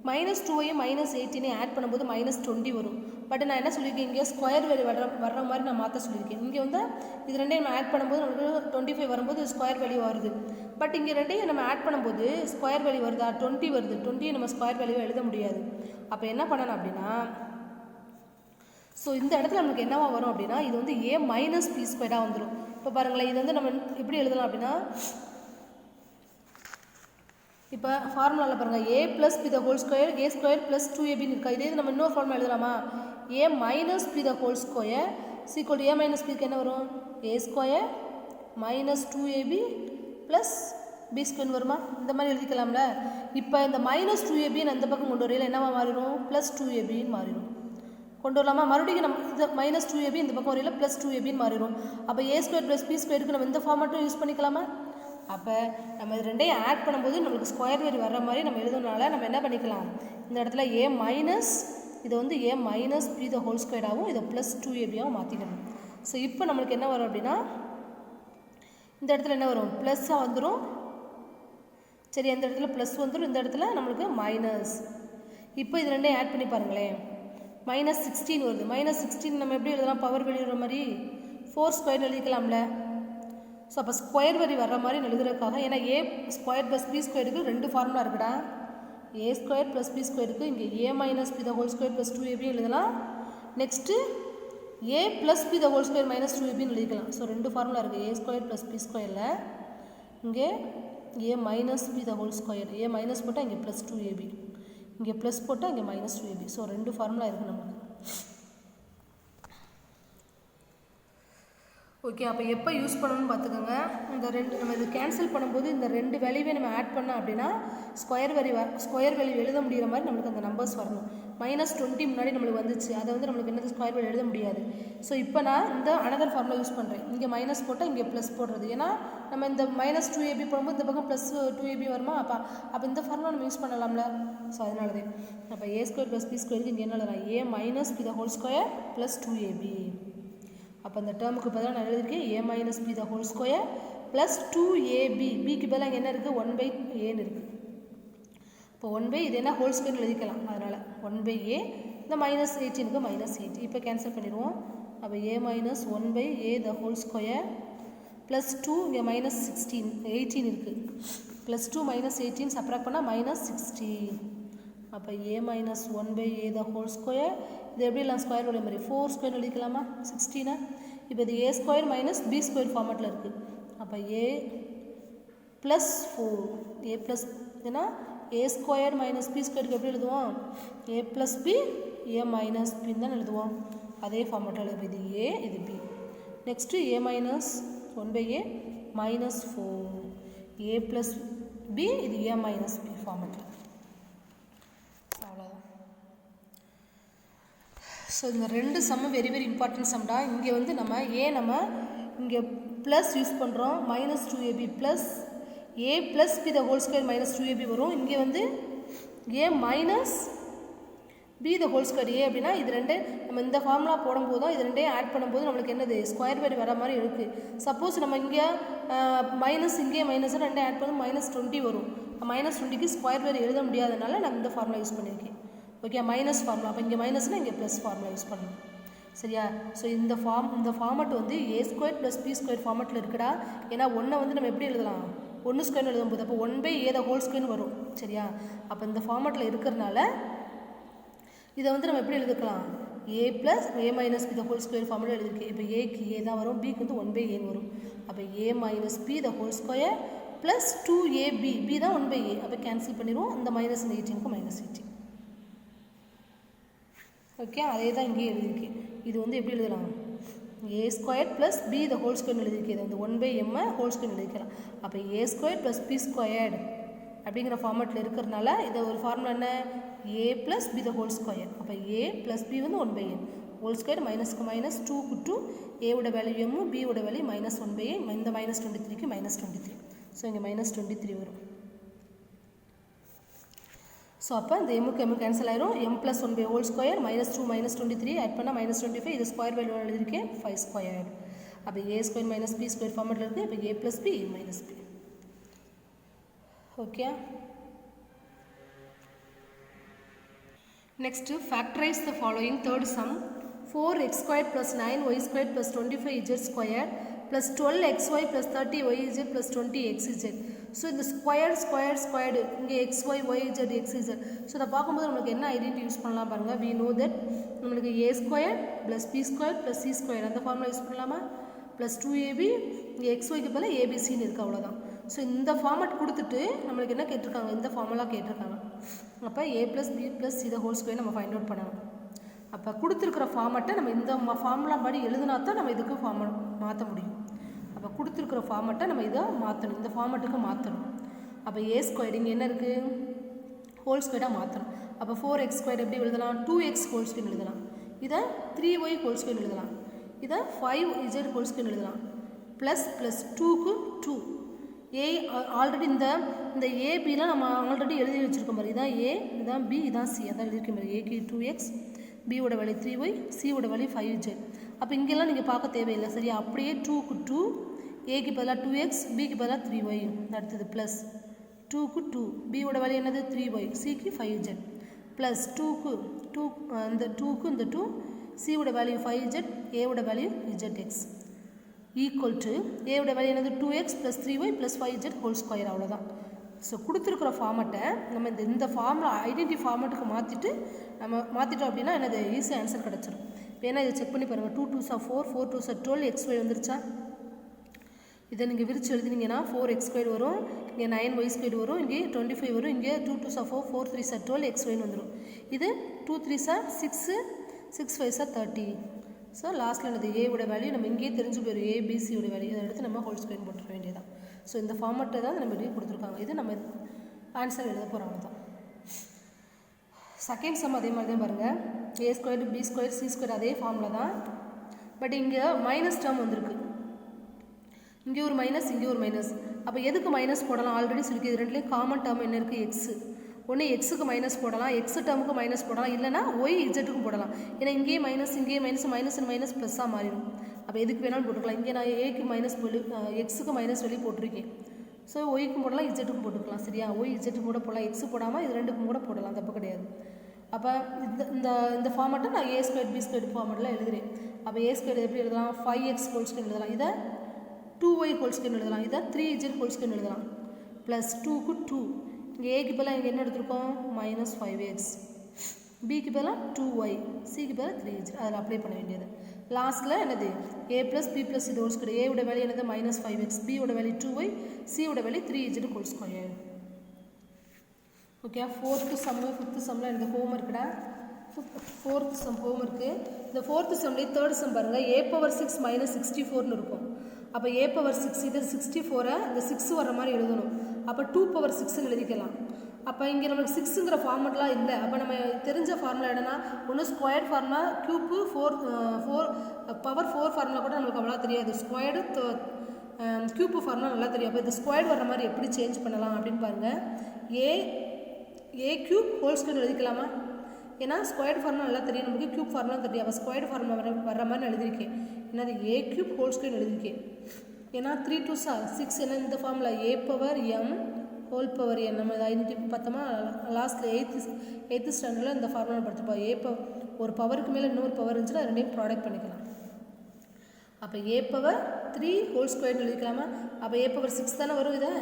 மைனஸ் 2ஐயும் மைனஸ் 18ஐயும் ஆட் பண்ணும்போது மைனஸ் 20 வரும். பட் நான் என்ன சொல்லியிருக்கேன், இங்கே ஸ்கொயர் வேல்யூ வர்ற மாதிரி நான் மாற்ற சொல்லியிருக்கேன். இங்கே வந்து இது ரெண்டையும் நம்ம ஆட் பண்ணும்போது நமக்கு 25 வரும்போது ஸ்கொயர் வேல்யூ வருது. பட் இங்கே ரெண்டையும் நம்ம ஆட் பண்ணும்போது ஸ்கொயர் வேல்யூ வருதா? 20 வருது. 20 நம்ம ஸ்கொயர் வேல்யூ எழுத முடியாது. அப்போ என்ன பண்ணணும் அப்படின்னா, ஸோ இந்த இடத்துல நமக்கு என்னவா வரும் அப்படின்னா, இது வந்து ஏ மைனஸ் பி ஸ்கொயராக வந்துடும். இப்போ பாருங்களேன், இது வந்து நம்ம எப்படி எழுதலாம் அப்படின்னா, இப்போ ஃபார்முலாவில் பாருங்கள், a plus B the whole square a square plus 2ab இருக்கா. இதே நம்ம இன்னொரு ஃபார்முலா எழுதலாமா? A minus B the whole square equal a minus பிக்கு என்ன வரும்? A square minus 2ab plus B square வருமா? இந்த மாதிரி எழுதிக்கலாம்ல. இப்போ இந்த மைனஸ் 2ab அந்த பக்கம் கொண்டு வரையில் என்னவா மாறிடும்? ப்ளஸ் 2ab மாறிடும். கொண்டு வரலாமா? மறுபடியும் நம்ம இந்த மைனஸ் 2ab இந்த பக்கம் வரையில் ப்ளஸ் 2ab மாறிடும். அப்போ ஏ ஸ்கொயர் ப்ளஸ் பி ஸ்கொயருக்கு நம்ம இந்த ஃபார்மேட்டும் யூஸ் பண்ணிக்கலாமா? அப்போ நம்ம இது ரெண்டையும் ஆட் பண்ணும்போது நம்மளுக்கு ஸ்கொயர் வேல்யூ வர்ற மாதிரி நம்ம எழுதுனால நம்ம என்ன பண்ணிக்கலாம், இந்த இடத்துல ஏ மைனஸ் இதை வந்து a minus B the whole ஸ்கொயராகவும் இதை ப்ளஸ் 2ab மாற்றிக்கணும். ஸோ இப்போ நம்மளுக்கு என்ன வரும் அப்படின்னா, இந்த இடத்துல என்ன வரும்? ப்ளஸ்ஸாக வந்துடும். சரி, அந்த இடத்துல ப்ளஸ் வந்துடும், இந்த இடத்துல நம்மளுக்கு மைனஸ். இப்போ இது ரெண்டையும் ஆட் பண்ணி பாருங்களேன், மைனஸ் 16 வருது. மைனஸ் 16 நம்ம எப்படி எழுதலாம்? பவர் வேல்யூ வர மாதிரி 4 ஸ்கொயர் எழுதிக்கலாம்ல. ஸோ அப்போ ஸ்கொயர் வேல்யூ வர்ற மாதிரி எழுதுறதுக்காக, ஏன்னா ஏ ஸ்கொயர் ப்ளஸ் பி ஸ்கொயருக்கு 2 ஃபார்முலா இருக்குடா. ஏ ஸ்கொயர் ப்ளஸ் பி ஸ்கொயருக்கு இங்கே a minus B the whole square plus 2ab எழுதலாம். Next a plus B the whole square minus 2ab எழுதிக்கலாம். ஸோ 2 ஃபார்முலா இருக்குது. ஏ ஸ்கொயர் ப்ளஸ் பி ஸ்கொயரில் இங்கே a minus B the whole square, a minus போட்டால் இங்கே plus 2ab, இங்கே plus போட்டால் இங்கே மைனஸ் 2ab. ஸோ 2 ஃபார்முலா இருக்குது நமக்கு. ஓகே, அப்போ எப்போ யூஸ் பண்ணணும்னு பார்த்துக்கோங்க. இந்த ரெண்டு நம்ம இது கேன்சல் பண்ணும்போது இந்த 2 வேல்யூவே நம்ம ஆட் பண்ணோம் அப்படின்னா ஸ்கொயர் வேல்யூ எழுத முடிகிற மாதிரி நம்மளுக்கு அந்த நம்பர்ஸ் வரணும். மைனஸ் 20 முன்னாடி நம்மளுக்கு வந்துச்சு, அதை வந்து நம்மளுக்கு என்னது ஸ்கொயர் வேல்யூ எழுத முடியாது. ஸோ இப்போ நான் இந்த அனதர் ஃபார்முலா யூஸ் பண்ணுறேன். இங்கே மைனஸ் போட்டால் இங்கே ப்ளஸ் போடுறது. ஏன்னா நம்ம இந்த மைனஸ் 2ab போடும்போது இந்த பக்கம் ப்ளஸ் 2ab வருமா? அப்போ இந்த ஃபார்முலா நம்ம யூஸ் பண்ணலாம்ல. ஸோ அதனால தான் அப்போ ஏ ஸ்கொயர் ப்ளஸ் பி ஸ்கொயருக்கு இங்கே என்ன எழுதலாம்? A minus B the whole square plus 2ab. அப்போ அந்த டேர்முக்கு பதிலாக நான் எழுதியிருக்கேன் a minus B the whole square plus 2ab. பிக்கு பதிலாக அங்கே என்ன இருக்குது? 1/a இருக்குது. இப்போ 1/, இது என்ன ஹோல் ஸ்கொயர் எழுதிக்கலாம். அதனால் 1/a, இந்த மைனஸ் 18க்கு மைனஸ் 8. இப்போ கேன்சல் பண்ணிடுவோம். அப்போ a minus 1/a the whole square plus 2, இங்கே மைனஸ் 18 இருக்குது. ப்ளஸ் 2 மைனஸ் 18 சப்ராக்ட் பண்ணால் மைனஸ் 16. அப்போ a minus 1/a the whole square, இது எப்படி எல்லாம் ஸ்கொயர் வேல்யூ மாதிரி 4 ஸ்கொயர் எழுதிக்கலாமா? 16. இப்போ இது a square minus B square ஃபார்மேட்டில் இருக்குது. அப்போ ஏ ப்ளஸ் 4, ஏ ப்ளஸ், ஏன்னா ஏ ஸ்கொயர் மைனஸ் பி ஸ்கொயருக்கு எப்படி எழுதுவோம்? ஏ ப்ளஸ் பி ஏ மைனஸ் பின்னு தான் எழுதுவோம். அதே ஃபார்மேட்டில் எழுதுவோம். இது ஏ, இது பி. நெக்ஸ்ட்டு ஏ மைனஸ் 1/a மைனஸ் 4, ஏ ப்ளஸ் பி, இது ஏ மைனஸ் பி ஃபார்மேட்டில். ஸோ இந்த 2 சம்மும் வெரி இம்பார்ட்டன்ட் சம்டா. இங்கே வந்து நம்ம இங்கே ப்ளஸ் யூஸ் பண்ணுறோம், minus 2ab plus a plus B the whole square minus 2ab வரும். இங்கே வந்து a minus B the whole square a அப்படின்னா இது ரெண்டு நம்ம இந்த ஃபார்முலா போடும்போதும் இது ரெண்டையும் ஆட் பண்ணும்போது நம்மளுக்கு என்னது ஸ்கொயர் வேல்யூ வர மாதிரி இருக்குது. சப்போஸ் நம்ம இங்கே மைனஸ் இங்கே மைனஸ் ரெண்டே ஆட் பண்ணும் -20 வரும். -20க்கு ஸ்கொயர் வேல்யூ எழுத முடியாதனால நான் இந்த ஃபார்முலா யூஸ் பண்ணியிருக்கேன். Okay, minus formula. அப்போ இங்கே மைனஸ்னால் இங்கே ப்ளஸ் ஃபார்முலா யூஸ் பண்ணணும். சரியா? ஸோ இந்த ஃபார்மட் வந்து a square plus B square ஃபார்மட்டில் இருக்குடா. ஏன்னா ஒன்றை வந்து நம்ம எப்படி எழுதலாம், 1 ஸ்கொயர்னு எழுதும்போது அப்போ 1/a த ஹோல் ஸ்கொயர்னு வரும். சரியா? அப்போ இந்த ஃபார்மட்டில் இருக்கிறனால இதை வந்து நம்ம எப்படி எழுதிக்கலாம், a plus a minus B the whole square formula எழுதிருக்கு. இப்போ ஏக்கு ஏ தான் வரும், பிக்கு வந்து 1/aன்னு வரும். அப்போ a minus B the whole square plus 2ab, b தான் 1/a. அப்போ கேன்சல் பண்ணிடுவோம். இந்த -18க்கு -18. ஓகே, அதே தான் இங்கேயே எழுதியிருக்கு. இது வந்து எப்படி எழுதலாம், a square plus B the whole ஸ்கொயர்னு எழுதியிருக்கு. இது வந்து 1/m ஹோல் ஸ்கொயர் எழுதிக்கலாம். அப்போ a square plus B squared அப்படிங்கிற ஃபார்மேட்டில் இருக்கிறதுனால இதை ஒரு ஃபார்முலா என்ன, a plus B the whole square. அப்போ a ப்ளஸ் பி வந்து 1/n ஹோல் ஸ்கொயர் மைனஸ்க்கு மைனஸ் 2க்கு 2, ஏவோட வேல்யூ m, பியோட வேல்யூ -1/a. இந்த -23க்கு -23. ஸோ இங்கே -23 வரும். ஸோ அப்போ இந்த எம்முக்கு எம்மு கேன்சல் ஆயிரும். m + 1/, ஹோல் ஸ்கொயர் -2 -23 ஆட் பண்ணால் -25. இது ஸ்கொயர் வேல்யூ எழுதியிருக்கேன் 5 ஸ்கொயர். அப்போ a square minus B square ஃபார்மேட்டில் இருக்குது. இப்போ a + b minus b. Okay, next factorize the following. Third sum, 4x squared plus 9y squared plus 25z squared plus 12xy plus 30yz plus 20xz. So இந்த squared இங்கே xy yz xz. So இதை பார்க்கும்போது நம்மளுக்கு என்ன identity use பண்ணலாம் பாருங்கள். we know that நம்மளுக்கு a square plus B square plus C square அந்த ஃபார்முலா யூஸ் பண்ணலாமா, ப்ளஸ் 2ab இங்கே xyக்கு பதில் abcன்னு இருக்குது, அவ்வளோதான். ஸோ இந்த ஃபார்மட் கொடுத்துட்டு நம்மளுக்கு என்ன கேட்டிருக்காங்க, இந்த ஃபார்முலா கேட்டிருக்காங்க. அப்போ a plus B plus C the whole square நம்ம ஃபைண்ட் அவுட் பண்ணணும். அப்போ கொடுத்துருக்கிற ஃபார்மட்டை நம்ம இந்த ஃபார்முலா படி எழுதுனா தான் நம்ம இதுக்கு மாற்ற முடியும். அப்போ கொடுத்துருக்கிற ஃபார்மட்டை நம்ம இதை மாற்றணும், இந்த ஃபார்மட்டுக்கு மாற்றணும். அப்போ a ஸ்கொயர் இங்கே என்ன இருக்குது, ஹோல் ஸ்கொயராக மாற்றணும். அப்போ 4x ஸ்கொயர் எப்படி எழுதலாம், 2x ஹோல் ஸ்கொயர் எழுதலாம். இதை 3y ஹோல் ஸ்கொயர் எழுதலாம். இதை 5z ஹோல் ஸ்கொயர் எழுதலாம். ப்ளஸ் 2க்கு 2. ஏ ஆல்ரெடி இந்த ஏபிலாம் நம்ம ஆல்ரெடி எழுதி வச்சுருக்கோம் பாரு. இதான் ஏ, இதான் பி, இதான் சி. அதான் எழுதியிருக்கேன் பாரு. ஏக்கு 2x, பியோட வேல்யூ 3y, சியோட வேல்யூ 5z. அப்போ இங்கெல்லாம் நீங்கள் பார்க்க தேவையில்லை. சரியா? அப்படியே 2க்கு 2, ஏக்கு பதிலாக 2x, பிக்கு பதிலாக 3y. அடுத்தது ப்ளஸ் 2க்கு 2, பியோட வேல்யூ என்னது 3y, சிக்கு 5z. ப்ளஸ் 2க்கு 2, இந்த 2க்கு இந்த 2, சியோட வேல்யூ 5z, ஏவோட வேல்யூ zx. ஈக்குவல் டு ஏவோட வேல்யூ என்னது 2x plus 3y plus 5z whole square. அவ்வளோதான். ஸோ கொடுத்துருக்குற ஃபார்மட்டை நம்ம இந்த ஃபார்முலா ஐடென்டி ஃபார்மட்டுக்கு மாற்றிட்டோம் அப்படின்னா என்னது ஈஸியாக ஆன்சர் கிடச்சிடும். இப்போ ஏன்னா இதை செக் பண்ணி பாருங்கள். 2 2s 4, 4 2s 12, xy வந்துருச்சா? இதை நீங்கள் விரிச்சு எழுதினீங்கன்னா 4x² வரும், இங்கே 9y² வரும், இங்கே 25 வரும், இங்கே 2 2s 4, 4 3s 12, xy வந்துடும். இது 2 3s 6, 6 5s 30. ஸோ லாஸ்ட்டில் என்னது ஏவோட வேல்யூ நம்ம இங்கேயே தெரிஞ்சு போயிடும், ஏபிசியோட வேல்யூ. அதை எடுத்து நம்ம ஹோல் ஸ்கொயர் போட்டுற வேண்டியதான். ஸோ இந்த ஃபார்மட்டை தான் நம்ம இப்படி கொடுத்துருக்காங்க. இது நம்ம ஆன்சர் எழுத போகிறாங்க தான். செகண்ட் சம் அதே மாதிரி தான் பாருங்கள். a square B square C square அதே ஃபார்முலா தான். பட் இங்கே மைனஸ் டேர்ம் வந்திருக்கு. இங்கே ஒரு மைனஸ், இங்கே ஒரு மைனஸ். அப்போ எதுக்கு மைனஸ் போடலாம், ஆல்ரெடி சொல்லிருக்கு. இது ரெண்டுலேயும் காமன் டேர்ம் என்ன இருக்குது, எக்ஸு. ஒன்று எக்ஸுக்கு மைனஸ் போடலாம், எக்ஸ் டேர்முக்கு மைனஸ் போடலாம், இல்லைனா ஒய் இஜெட்டுக்கும் போடலாம். ஏன்னா இங்கேயே மைனஸ், இங்கேயே மைனஸ், மைனஸ் மைனஸ் ப்ளஸ்ஸாக மாறிடும். அப்போ எதுக்கு வேணாலும் போட்டுக்கலாம். இங்கே நான் ஏக்கு மைனஸ் எக்ஸுக்கு மைனஸ் வெளியே போட்டிருக்கேன். ஸோ ஒய்க்கும் போடலாம், இஜெட்டுக்கும் போட்டுக்கலாம். சரியா? ஒய் இஜெட்டுக்கும் கூட போடலாம், எக்ஸு போடாமல் இது ரெண்டுக்கும் கூட போடலாம், தப்பு கிடையாது. அப்போ இந்த ஃபார்மட்டை நான் a ஸ்கொயர் பி ஸ்கொயர் ஃபார்மெட்டில் எழுதுறேன். அப்போ a ஸ்கொயர் எப்படி எழுதலாம், 5x ஹோல் ஸ்கொயர் எழுதலாம். இதை 2y ஹோல் ஸ்கொயர் எழுதலாம். இதை 3z ஹோல் ஸ்கொயர் எழுதலாம். ப்ளஸ் 2க்கு 2, இங்கே ஏக்கு பதிலாக இங்கே என்ன எடுத்துருக்கோம், -5x, பிக்கு பதிலாக 2y, சிக்கு பதிலாக 3z. அதில் அப்ளை பண்ண வேண்டியது. லாஸ்ட்டில் என்னது a ப்ளஸ் பி ப்ளஸ் இது ஹோல் ஸ்கொயர். ஏவோட வேல்யூ என்னது -5x, பியோட வேல்யூ 2y, சியோட value 3z whole square. Okay, fourth sum fifth சம்மில் எனக்கு ஹோம் இருக்குடா. ஃபோர்த்து சம் ஹோம் இருக்குது. இந்த ஃபோர்த்து சம்லேயே தேர்ட் சம் பாருங்கள். a⁴ -64ன்னு இருக்கும். அப்போ a⁴ இது 64 இந்த 6 வர மாதிரி எழுதணும். அப்போ 2⁴ எழுதிக்கலாம். அப்போ இங்கே நம்மளுக்கு 6ங்கிற ஃபார்மெட்லாம் இல்லை. அப்போ நம்ம தெரிஞ்ச ஃபார்முலா என்னன்னா, ஒன்று squared formula, cube, power 4 formula கூட நம்மளுக்கு அவ்வளோ தெரியாது. ஸ்கொயர்டு க்யூப்பு ஃபார்முலா நல்லா தெரியும். அப்போ இது ஸ்கொயர்டு வர மாதிரி எப்படி சேஞ்ச் பண்ணலாம் அப்படின்னு பாருங்கள். A cube whole square எழுதிக்கலாமா? ஏன்னா ஸ்கொயர்டு ஃபார்முலா நல்லா தெரியும் நமக்கு, க்யூப் ஃபார்முலா தெரியும். அப்போ ஸ்கொயர்டு ஃபார்முலா வர்ற மாதிரி நான் எழுதியிருக்கேன். ஏன்னா அது ஏ க்யூப் ஹோல் ஸ்கொயர் எழுதியிருக்கேன். ஏன்னா 3 2 6 என்ன இந்த formula a power M whole power n. நம்ம ஐடென்டிஃபை பார்த்தோமா லாஸ்ட்டில் எயித்து ஸ்டாண்டர்டில் இந்த ஃபார்முலா படிச்சுப்போம். ஒரு பவருக்கு மேலே இன்னொரு பவர் இருந்துச்சுன்னா ரெண்டையும் ப்ராடக்ட் பண்ணிக்கலாம். அப்போ ஏ பவர் 3 ஹோல் ஸ்கொயர்னு எழுதிக்கலாமா? அப்போ ஏ பவர் 6 தானே வரும் இதை.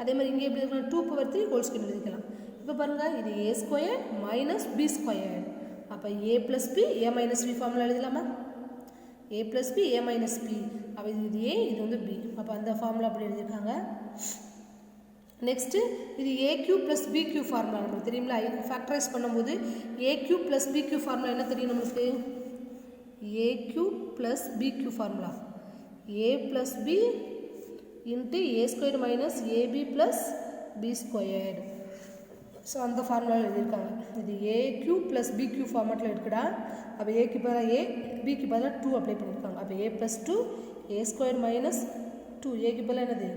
அதே மாதிரி இங்கே எப்படி இருக்கலாம் 2 பவர் 3 ஹோல் ஸ்கொயர் எழுதிக்கலாம். இப்போ பாருங்கள் இது a square minus B square. அப்போ a plus b a minus B formula எழுதலாமா? ஏ plus b a minus B. அப்போ இது ஏ இது வந்து பி. அப்போ அந்த ஃபார்முலா அப்படி எழுதியிருக்காங்க. நெக்ஸ்ட்டு இது a cube plus b cube formula நம்மளுக்கு தெரியுங்களா? ஃபேக்டரைஸ் பண்ணும்போது a cube plus b cube formula என்ன தெரியும் நம்மளுக்கு? A cube plus b cube formula a plus b into a square minus ab plus B square. So அந்த formula எழுதியிருக்காங்க. இது a cube plus b cube ஃபார்மேட்டில் இருக்குடா. அப்போ ஏக்கு பதிலாக ஏ பிக்கு பதிலாக 2 அப்ளை பண்ணியிருக்காங்க. அப்போ a plus 2 A square minus 2 ஏக்கு பதிலாக என்னது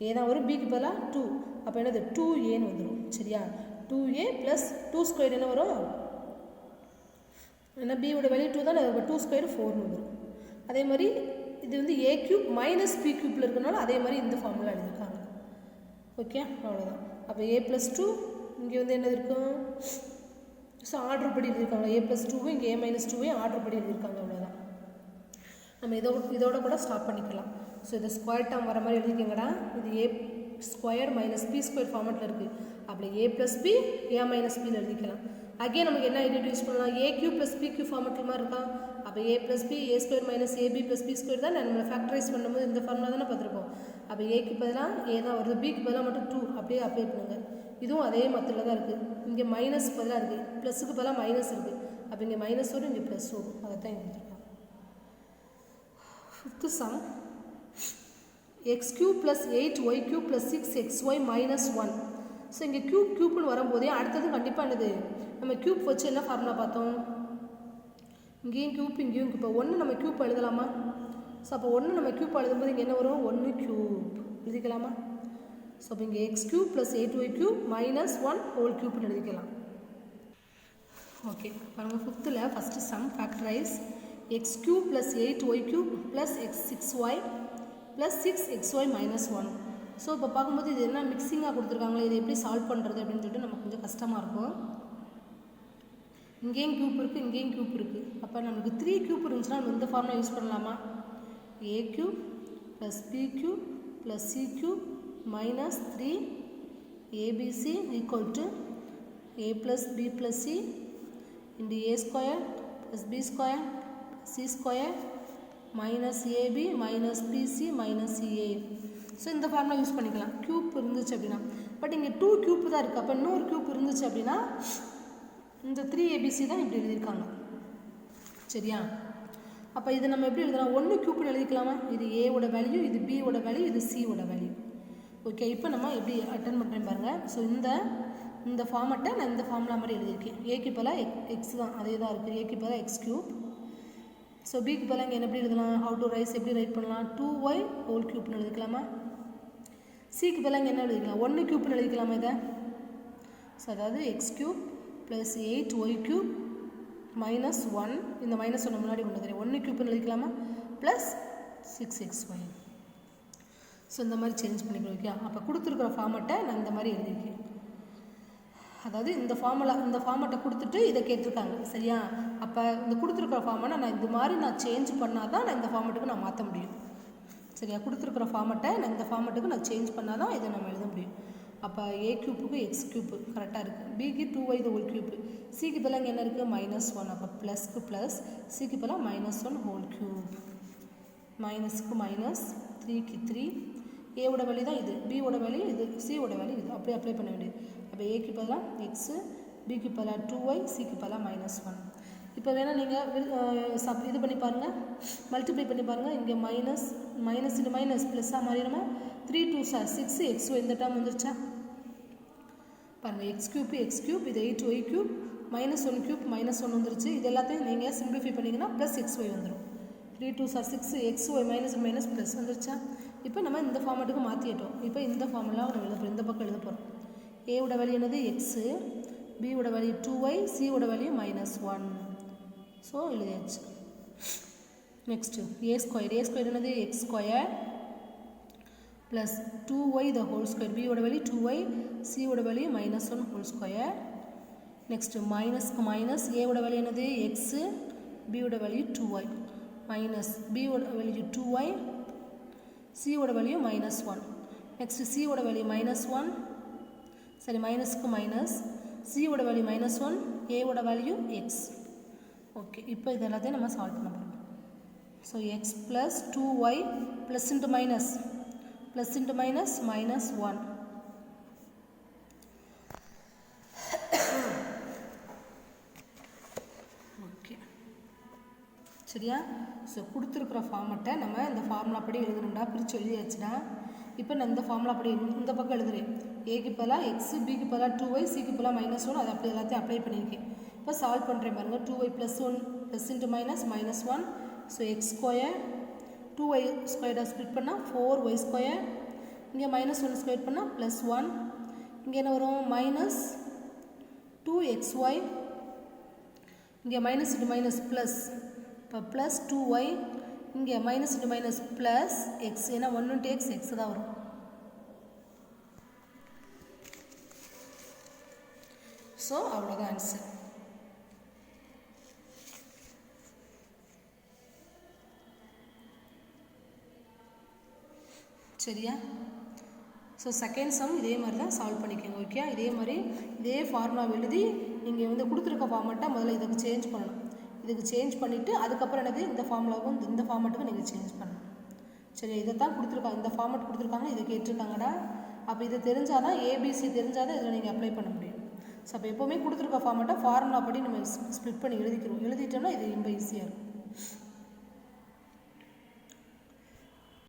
ஏ தான் வரும், பிக்கு பதிலாக 2. அப்போ என்னது 2ஏன்னு வந்துடும். சரியா? 2a ப்ளஸ் 2 ஸ்கொயர் என்ன வரும்? ஏன்னா பியோட வேல்யூ 2 தான், 2 ஸ்கொயர் 4ன்னு வந்துடும். அதே மாதிரி இது வந்து ஏ கியூப் மைனஸ் பி கியூப்பில் இருக்கனால அதே மாதிரி இந்த ஃபார்முலா எழுதியிருக்காங்க. ஓகே, அவ்வளோதான். அப்போ ஏ ப்ளஸ் 2 இங்கே வந்து என்ன இருக்கும்? ஸோ ஆர்டர் படி எழுதியிருக்காங்க. ஏ ப்ளஸ் 2 இங்கே ஏ மைனஸ் 2 ஆர்டர் படி எழுதியிருக்காங்க. அவ்வளோதான். நம்ம இதோட கூட ஸ்டாப் பண்ணிக்கலாம். ஸோ இதை ஸ்கொயர் டேர்ம் வர மாதிரி எழுதிக்கங்கடா. இது a square minus B square ஃபார்மெட்டில் இருக்குது. அப்படி a plus b a minus பியில் எழுதிக்கலாம். அகேன் நமக்கு என்ன ஐடென்டி யூஸ் பண்ணலாம்? A cube plus b cube ஃபார்மெட்டில் மாதிரி இருக்கா? அப்போ a plus b a square minus ab plus B square தான் நம்மளை ஃபேக்டரைஸ் பண்ணும்போது இந்த ஃபார்முலா தானே பார்த்துருப்போம். அப்போ ஏக்கு பதிலாக ஏ தான் வருது, பிக்கு பதிலாக மட்டும் 2 அப்படியே அப்ளை பண்ணுங்கள். இதுவும் அதே மெத்தடில் தான் இருக்குது. இங்கே மைனஸ் பதிலாக இருக்குது, ப்ளஸுக்கு பதிலாக மைனஸ் இருக்குது. அப்போ இங்கே மைனஸ் வரும், இங்கே ப்ளஸ் வரும். அதை தான் இங்கே கொடுத்துருக்காங்க. 5th sum x cube plus 8y cube plus 6xy minus 1. So இங்கே க்யூப்னு வரும்போதே அடுத்தது கண்டிப்பாக என்னது? நம்ம க்யூப் வச்சு என்ன ஃபார்முலா பார்த்தோம்? இங்கேயும் க்யூப் இங்கேயும் க்யூப். 1 நம்ம க்யூப் எழுதலாமா? ஸோ அப்போ 1 நம்ம க்யூப் எழுதும்போது இங்கே என்ன வரும்? 1 க்யூப் எழுதிக்கலாமா? ஸோ அப்போ இங்கே x cube plus 8y cube minus 1 whole cube எழுதிக்கலாம். ஓகே, பாருங்கள் 5th first some factorise x cube plus 8y cube plus 6y plus 6xy minus 1. So இப்போ பார்க்கும்போது இது என்ன மிக்சிங்காக கொடுத்துருக்காங்களே, இது எப்படி சால்வ் பண்ணுறது அப்படின்னு சொல்லிட்டு நமக்கு கொஞ்சம் கஷ்டமாக இருக்கும். இங்கேயும் க்யூப் இருக்குது, இங்கேயும் க்யூப் இருக்குது. அப்போ நமக்கு 3 க்யூப் இருந்துச்சுன்னா நம்ம இந்த ஃபார்முலா யூஸ் பண்ணலாமா? A cube plus b cube plus c cube minus 3 abc equal to a plus B plus c into a square plus B square C square minus ab minus bc minus ca. So இந்த formula use பண்ணிக்கலாம் cube இருந்துச்சு அப்படின்னா. But இங்கே 2 cube தான் இருக்குது. அப்போ இன்னொரு cube இருந்துச்சு அப்படின்னா இந்த 3 ஏபிசி தான் இப்படி எழுதியிருக்காங்க. சரியா? அப்போ இது நம்ம எப்படி எழுதலாம்? 1 க்யூப்னு எழுதிக்கலாமா? இது ஏவோட வேல்யூ, இது பியோட வேல்யூ, இது சியோட வேல்யூ. ஓகே, இப்போ நம்ம எப்படி அட்டன் பண்ணுறேன்னு பாருங்கள். ஸோ இந்த ஃபார்மெட்டை நான் இந்த ஃபார்முலா மாதிரி எழுதியிருக்கேன். ஏக்கு பதிலாக எக்ஸ் தான் அதே தான் இருக்குது. ஏக்கு பதிலாக எக்ஸ் க்யூப். ஸோ பிக்கு பதிலாக இங்கே எப்படி எழுதலாம்? ஹவு டு ரைஸ் எப்படி ரைட் பண்ணலாம்? 2y whole க்யூப்னு எழுதிக்கலாமா? சிக்கு பதிலாக இங்கே என்ன எழுதிக்கலாம்? 1 க்யூப்னு எழுதிக்கலாமா இதை? ஸோ அதாவது X cube plus 8y cube minus 1, இந்த மைனஸ் 1 முன்னாடி கொண்டு வந்துடுறேன். 1 க்யூப்னு எழுதிக்கலாமா? Plus 6xy. ஸோ இந்த மாதிரி சேஞ்ச் பண்ணிக்கிறோம். ஓகே, அப்போ கொடுத்துருக்குற ஃபார்மெட்டை நான் இந்த மாதிரி எழுதியிருக்கேன். அதாவது இந்த ஃபார்மெட்டை கொடுத்துட்டு இதை கேட்டிருக்காங்க. சரியா? அப்போ இந்த கொடுத்துருக்குற ஃபார்மெட்டை நான் இந்த மாதிரி நான் சேஞ்ச் பண்ணால் தான் நான் இந்த ஃபார்மெட்டுக்கு நான் மாற்ற முடியும். சரியா? கொடுத்துருக்குற ஃபார்மெட்டை நான் இந்த ஃபார்மெட்டுக்கு நான் சேஞ்ச் பண்ணால் தான் இதை நம்ம எழுத முடியும். அப்போ ஏ க்யூப்புக்கு எக்ஸ் க்யூப்பு கரெக்டாக இருக்குது. பிக்கு 2y ஹோல் க்யூப்பு. சிக்கு பதிலாக இங்கே என்ன இருக்குது? -1. அப்போ ப்ளஸ்க்கு ப்ளஸ், சிக்கு பதிலாக -1 ஹோல் க்யூப். மைனஸுக்கு மைனஸ், 3க்கு 3. ஏவோட வேல்யூ தான் இது, பியோட வேல்யூ இது, சியோட வேல்யூ இது. அப்படியே அப்ளை பண்ண வேண்டியது. அப்போ ஏக்கு பதிலாக எக்ஸு, பிக்கு பதிலாக 2y, சிக்கு பதிலாக -1. இப்போ வேணால் நீங்கள் இது பண்ணி பாருங்கள், மல்டிப்ளை பண்ணி பாருங்கள். இங்கே மைனஸ் இது மைனஸ் ப்ளஸ்ஸாக மாறிடுமா? 3 2 6 xy இந்த டேர்ம் வந்துருச்சா பாருங்கள். எக்ஸ் க்யூப் இது 8y க்யூப் -1 க்யூப் -1 வந்துருச்சு. இது எல்லாத்தையும் நீங்கள் சிம்பிளிஃபை பண்ணிங்கன்னா ப்ளஸ் xy வந்துடும். 3 2 6 xy மைனஸ் ப்ளஸ் வந்துருச்சா? இப்போ நம்ம இந்த ஃபார்மெட்டுக்கு மாற்றிட்டோம். இப்போ இந்த ஃபார்முலா நம்ம எழுத போகிறோம், இந்த பக்கம் எழுத போகிறோம். ஏவோட வேல்யூ என்னது? எக்ஸு, b ஓட வேல்யூ 2y, c ஓட வேல்யூ -1. ஸோ எழுதியாச்சு. நெக்ஸ்ட்டு a ஸ்கொயர் என்னது x square plus 2y the whole square, b ஓட வேல்யூ 2y, c ஓட வேல்யூ -1 ஹோல் ஸ்கொயர். நெக்ஸ்ட்டு மைனஸ்க்கு மைனஸ், a ஓட வேல்யூ என்னது x, b ஓட வேல்யூ 2y, மைனஸ் b ஓட வேல்யூ 2y, c ஓட வேல்யூ -1. நெக்ஸ்ட்டு c ஓட வேல்யூ -1, சரி மைனஸ்க்கு மைனஸ், c ஓட வேல்யூ -1, a ஓட வேல்யூ x. ஓகே, இப்போ இது எல்லாத்தையும் நம்ம சால்வ் பண்ண போகிறோம். So x plus 2y plus into minus -1. Okay சரியா? ஸோ கொடுத்துருக்குற ஃபார்மெட்டை நம்ம இந்த ஃபார்முலா படி எழுதணும்டா, பிரித்து எழுதியாச்சுடா. இப்போ நான் இந்த ஃபார்முலா படி இந்த பக்கம் எழுதுறேன். ஏக்கு பதிலாக எக்ஸு, பிக்கு பதிலாக 2y, சிக்கு பதிலாக -1, அது அப்படி எல்லாத்தையும் அப்ளை பண்ணியிருக்கேன். இப்போ சால்வ் பண்ணுறேன் பாருங்கள். 2y + 1 plus into minus -1. So x square 2y ஸ்கொயர்டாக ஸ்ப்ளிட் பண்ணால் 4y ஸ்கொயர், இங்கே -1 ஸ்கொயர் பண்ணால் +1, இங்கே என்ன வரும் -2xy, இங்கே மைனஸ் இன்ட்டு மைனஸ் ப்ளஸ், இப்போ ப்ளஸ் 2y, இங்கே minus into minus plus X, ஏன்னா 1 × x எக்ஸ் தான் வரும். ஸோ அவ்வளோதான் ஆன்சர். சரியா? ஸோ செகண்ட் சம் இதே மாதிரி தான் சால்வ் பண்ணிக்கோங்க. ஓகே, இதே மாதிரி இதே ஃபார்முலா எழுதி நீங்கள் வந்து கொடுத்துருக்க ஃபார்மெட்டை முதல்ல இதுக்கு சேஞ்ச் பண்ணணும். இதுக்கு சேஞ்ச் பண்ணிவிட்டு அதுக்கப்புறம் எனக்கு இந்த ஃபார்முலாவும் இந்த ஃபார்மெட்டுக்கும் நீங்கள் சேஞ்ச் பண்ணணும். சரி, இதை தான் கொடுத்துருக்காங்க, இந்த ஃபார்மெட் கொடுத்துருக்காங்க, இதை கேட்டிருக்காங்கடா. அப்போ இது தெரிஞ்சால் தான், ஏபிசி தெரிஞ்சால் தான் இதில் நீங்கள் அப்ளை பண்ண முடியும். ஸோ அப்போ எப்போவுமே கொடுத்துருக்க ஃபார்மெட்டை ஃபார்முலா படி நம்ம ஸ்ப்ளிட் பண்ணி எழுதிக்கிறோம். எழுதிட்டோம்னா இது ரொம்ப ஈஸியாக இருக்கும்.